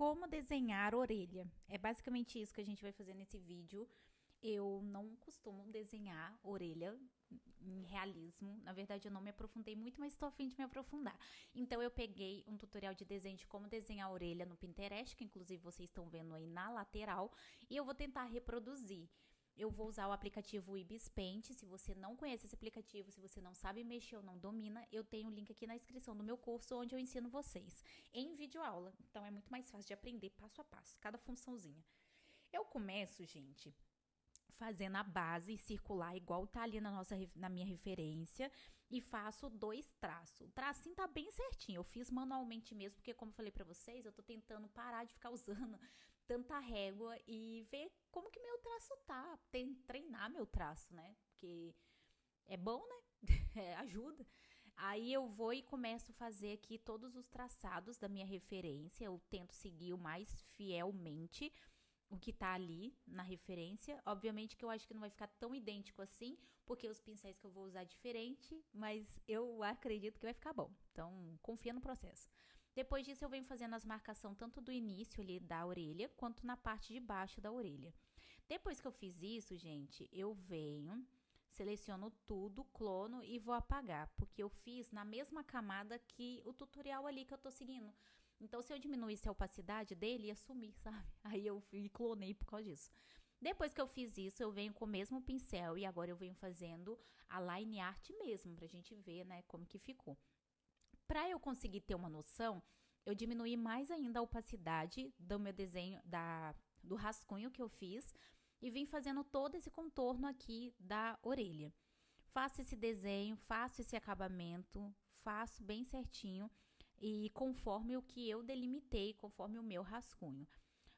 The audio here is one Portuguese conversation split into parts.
como desenhar orelha. É basicamente isso que a gente vai fazer nesse vídeo. Eu não costumo desenhar orelha em realismo. Na verdade, eu não me aprofundei muito, mas estou a fim de me aprofundar. Então, eu peguei um tutorial de desenho de como desenhar a orelha no Pinterest, que inclusive vocês estão vendo aí na lateral, e eu vou tentar reproduzir. Eu vou usar o aplicativo Ibis Paint. Se você não conhece esse aplicativo, se você não sabe mexer ou não domina, eu tenho o link aqui na descrição do meu curso, onde eu ensino vocês em videoaula. Então, é muito mais fácil de aprender passo a passo, cada funçãozinha. Eu começo, gente, fazendo a base circular igual tá ali na minha referência e faço 2 traços. O tracinho tá bem certinho, eu fiz manualmente mesmo, porque como eu falei pra vocês, eu tô tentando parar de ficar usando tanta régua e ver como que meu traço tá, treinar meu traço, né? Porque é bom, né? Ajuda. Aí eu vou e começo a fazer aqui todos os traçados da minha referência, eu tento seguir o mais fielmente o que tá ali na referência. Obviamente que eu acho que não vai ficar tão idêntico assim, porque os pincéis que eu vou usar é diferente, mas eu acredito que vai ficar bom. Então, confia no processo. Depois disso, eu venho fazendo as marcações tanto do início ali da orelha, quanto na parte de baixo da orelha. Depois que eu fiz isso, gente, eu venho, seleciono tudo, clono e vou apagar, porque eu fiz na mesma camada que o tutorial ali que eu tô seguindo. Então, se eu diminuísse a opacidade dele, ia sumir, sabe? Aí eu fui clonei por causa disso. Depois que eu fiz isso, eu venho com o mesmo pincel e agora eu venho fazendo a line art mesmo, pra gente ver, né, como que ficou. Pra eu conseguir ter uma noção, eu diminuí mais ainda a opacidade do meu desenho, do rascunho que eu fiz e vim fazendo todo esse contorno aqui da orelha. Faço esse desenho, faço esse acabamento, faço bem certinho e conforme o que eu delimitei, conforme o meu rascunho.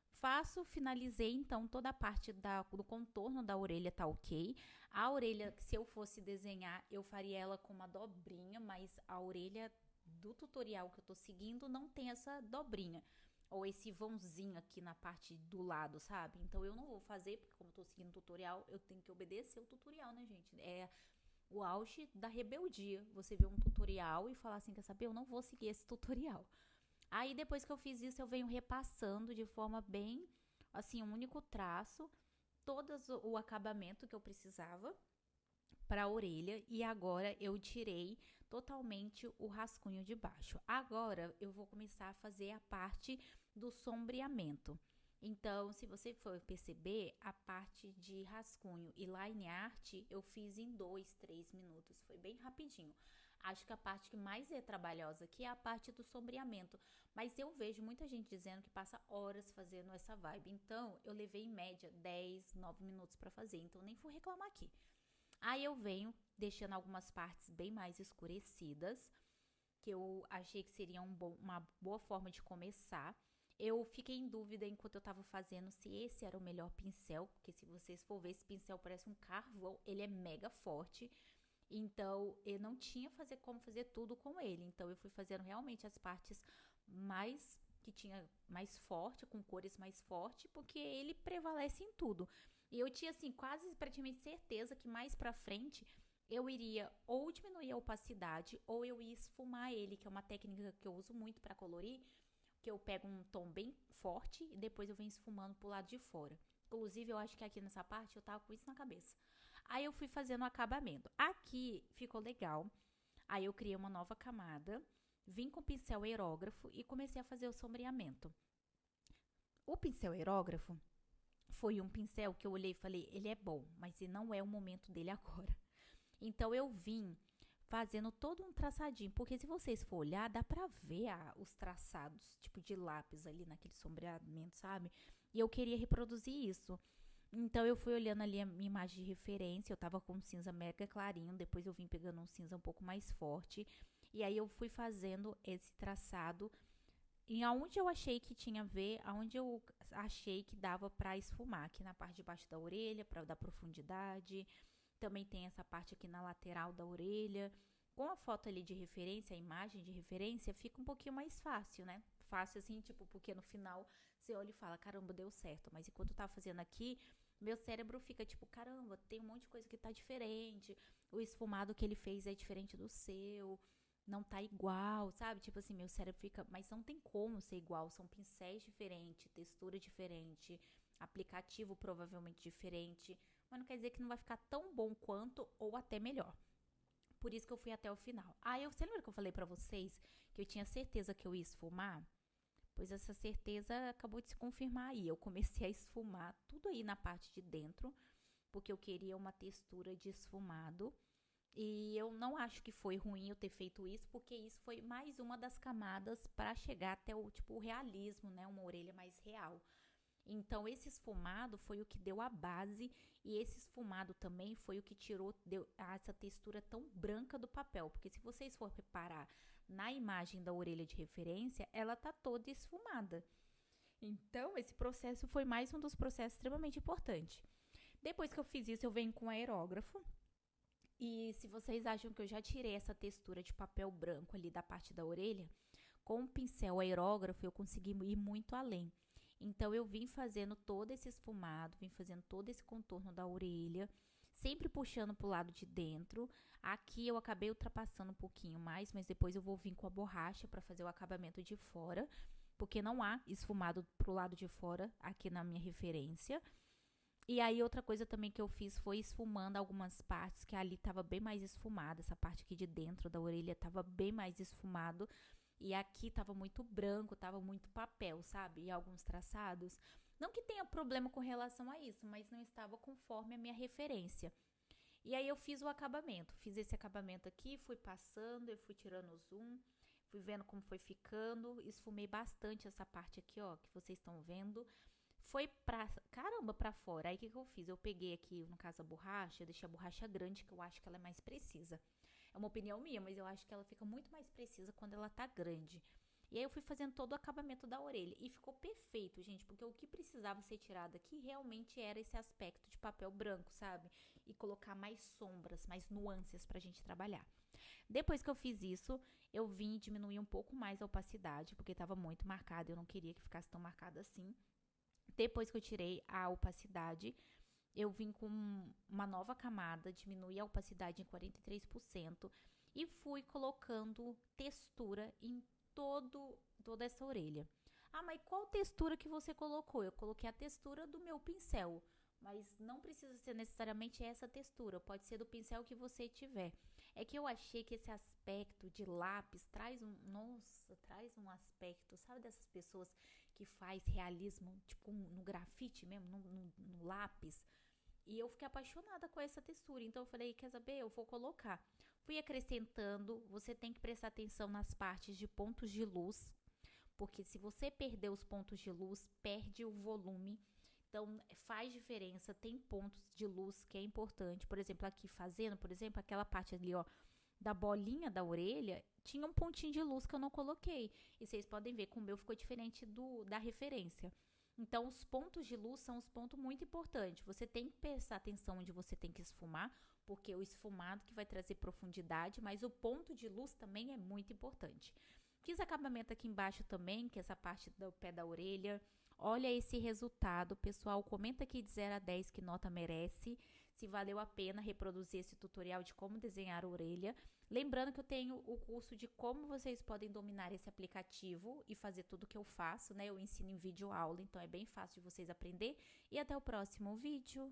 Faço, finalizei então toda a parte do contorno da orelha tá ok. A orelha, se eu fosse desenhar, eu faria ela com uma dobrinha, mas a orelha do tutorial que eu tô seguindo não tem essa dobrinha. Ou esse vãozinho aqui na parte do lado, sabe? Então eu não vou fazer, porque como eu tô seguindo o tutorial, eu tenho que obedecer o tutorial, né, gente? É o auge da rebeldia. Você vê um tutorial e falar assim, quer saber? Eu não vou seguir esse tutorial. Aí depois que eu fiz isso, eu venho repassando de forma bem, assim, um único traço, todo o acabamento que eu precisava para a orelha e agora eu tirei totalmente o rascunho de baixo. Agora eu vou começar a fazer a parte do sombreamento. Então, se você for perceber, a parte de rascunho e line art eu fiz em 2, 3 minutos, foi bem rapidinho. Acho que a parte que mais é trabalhosa aqui é a parte do sombreamento, mas eu vejo muita gente dizendo que passa horas fazendo essa vibe. Então, eu levei em média 10, 9 minutos para fazer, então nem vou reclamar aqui. Aí eu venho deixando algumas partes bem mais escurecidas, que eu achei que seria uma boa forma de começar. Eu fiquei em dúvida enquanto eu tava fazendo se esse era o melhor pincel, porque se vocês for ver, esse pincel parece um carvão, ele é mega forte. Então, eu não tinha como fazer tudo com ele. Então, eu fui fazendo realmente as partes mais que tinha mais forte, com cores mais forte, porque ele prevalece em tudo. E eu tinha assim quase praticamente certeza que mais pra frente eu iria ou diminuir a opacidade ou eu ia esfumar ele, que é uma técnica que eu uso muito para colorir, que eu pego um tom bem forte e depois eu venho esfumando pro lado de fora. Inclusive, eu acho que aqui nessa parte eu tava com isso na cabeça. Aí eu fui fazendo o acabamento. Aqui ficou legal. Aí eu criei uma nova camada, vim com o pincel aerógrafo e comecei a fazer o sombreamento. O pincel aerógrafo foi um pincel que eu olhei e falei, ele é bom, mas não é o momento dele agora. Então eu vim fazendo todo um traçadinho, porque se vocês for olhar, dá pra ver os traçados, tipo de lápis ali naquele sombreamento, sabe? E eu queria reproduzir isso. Então eu fui olhando ali a minha imagem de referência, eu tava com um cinza mega clarinho, depois eu vim pegando um cinza um pouco mais forte, e aí eu fui fazendo esse traçado em aonde eu achei que tinha a ver, aonde eu achei que dava pra esfumar, aqui na parte de baixo da orelha, pra dar profundidade. Também tem essa parte aqui na lateral da orelha. Com a foto ali de referência, a imagem de referência, fica um pouquinho mais fácil, né? Fácil assim, tipo, porque no final você olha e fala, caramba, deu certo. Mas enquanto eu tava fazendo aqui, meu cérebro fica tipo, caramba, tem um monte de coisa que tá diferente. O esfumado que ele fez é diferente do seu. não tá igual, sabe? Tipo assim, meu cérebro fica, mas não tem como ser igual, são pincéis diferentes, textura diferente, aplicativo provavelmente diferente, mas não quer dizer que não vai ficar tão bom quanto ou até melhor. Por isso que eu fui até o final. Você lembra que eu falei pra vocês que eu tinha certeza que eu ia esfumar? Pois essa certeza acabou de se confirmar aí. Eu comecei a esfumar tudo aí na parte de dentro, porque eu queria uma textura de esfumado. E eu não acho que foi ruim eu ter feito isso, porque isso foi mais uma das camadas para chegar até o tipo o realismo, né? Uma orelha mais real. Então, esse esfumado foi o que deu a base, e esse esfumado também foi o que deu essa textura tão branca do papel. Porque se vocês for reparar na imagem da orelha de referência, ela tá toda esfumada. Então, esse processo foi mais um dos processos extremamente importantes. Depois que eu fiz isso, eu venho com o aerógrafo. E se vocês acham que eu já tirei essa textura de papel branco ali da parte da orelha, com o pincel aerógrafo eu consegui ir muito além. Então eu vim fazendo todo esse esfumado, vim fazendo todo esse contorno da orelha, sempre puxando pro lado de dentro. Aqui eu acabei ultrapassando um pouquinho mais, mas depois eu vou vir com a borracha para fazer o acabamento de fora, porque não há esfumado pro lado de fora aqui na minha referência. E aí outra coisa também que eu fiz foi esfumando algumas partes que ali tava bem mais esfumada, essa parte aqui de dentro da orelha tava bem mais esfumado. E aqui tava muito branco, tava muito papel, sabe? E alguns traçados. Não que tenha problema com relação a isso, mas não estava conforme a minha referência. E aí eu fiz o acabamento. Fiz esse acabamento aqui, fui passando, eu fui tirando o zoom, fui vendo como foi ficando. Esfumei bastante essa parte aqui, ó, que vocês estão vendo. Foi pra caramba pra fora. Aí o que eu fiz? Eu peguei aqui, no caso, a borracha, deixei a borracha grande, que eu acho que ela é mais precisa. É uma opinião minha, mas eu acho que ela fica muito mais precisa quando ela tá grande. E aí eu fui fazendo todo o acabamento da orelha. E ficou perfeito, gente, porque o que precisava ser tirado aqui realmente era esse aspecto de papel branco, sabe? E colocar mais sombras, mais nuances pra gente trabalhar. Depois que eu fiz isso, eu vim diminuir um pouco mais a opacidade, porque tava muito marcado, eu não queria que ficasse tão marcado assim. Depois que eu tirei a opacidade, eu vim com uma nova camada, diminuí a opacidade em 43% e fui colocando textura em toda essa orelha. Mas qual textura que você colocou? Eu coloquei a textura do meu pincel, mas não precisa ser necessariamente essa textura, pode ser do pincel que você tiver. É que eu achei que esse aspecto de lápis traz um aspecto, sabe, dessas pessoas que faz realismo, tipo no grafite mesmo, no lápis. E eu fiquei apaixonada com essa textura. Então eu falei, quer saber? Eu vou colocar. Fui acrescentando. Você tem que prestar atenção nas partes de pontos de luz, porque se você perder os pontos de luz, perde o volume. Então faz diferença. Tem pontos de luz que é importante. Por exemplo, aqui fazendo, por exemplo, aquela parte ali, ó, da bolinha da orelha, tinha um pontinho de luz que eu não coloquei. E vocês podem ver que o meu ficou diferente da referência. Então, os pontos de luz são os pontos muito importantes. Você tem que prestar atenção onde você tem que esfumar, porque é o esfumado que vai trazer profundidade, mas o ponto de luz também é muito importante. Fiz acabamento aqui embaixo também, que é essa parte do pé da orelha. Olha esse resultado, pessoal. Comenta aqui de 0 a 10 que nota merece. Se valeu a pena reproduzir esse tutorial de como desenhar a orelha. Lembrando que eu tenho o curso de como vocês podem dominar esse aplicativo e fazer tudo que eu faço, né? Eu ensino em vídeo aula, então é bem fácil de vocês aprender. E até o próximo vídeo.